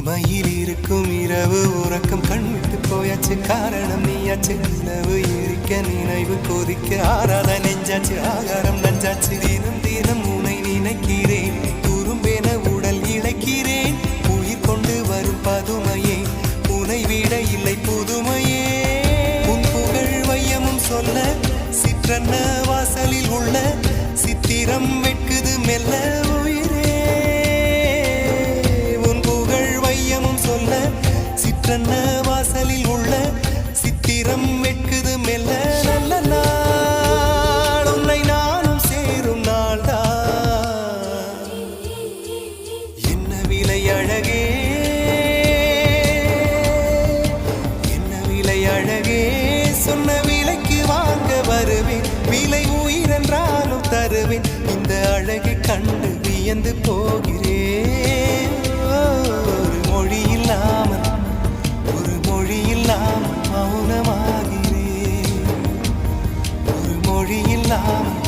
தனிமையில் இருக்கும் இரவு உறக்கம் கண்விட்டு போயாச்சு காரணம் நீயாச்சு நிலவு எரிக்க நினைவு கொதிக்க ஆறாத நெஞ்சாச்சு ஆகாரம் நஞ்சாச்சு தினம் தினம் உனை நினைக்கிறேன் துரும்பென உடல் இழைக்கிறேன் உயிர் கொண்டு வரும் பதுமையே உனை விட இல்லை புதுமையே உன் புகழ் வையமும் சொல்ல சிற்றன்ன வாசலில் உள்ள சித்திரம் வெட்குது மெல்ல சிற்றன்ன வாசலில் உள்ள சித்திரம் வெட்குது மெல்ல நல்ல நாள் உன்னை நானும் சேரும் நாள்தான் என்ன விலை அழகே என்ன விலை அழகே சொன்ன விலைக்கு வாங்க வருவேன் விலை உயிரென்றாலும் தருவேன் இந்த அழகை கண்டு வியந்து போகிறேன் ஒரு மொழி இல்லாமல் மௌனமாகிறேன் ஒரு மொழி இல்லாமல்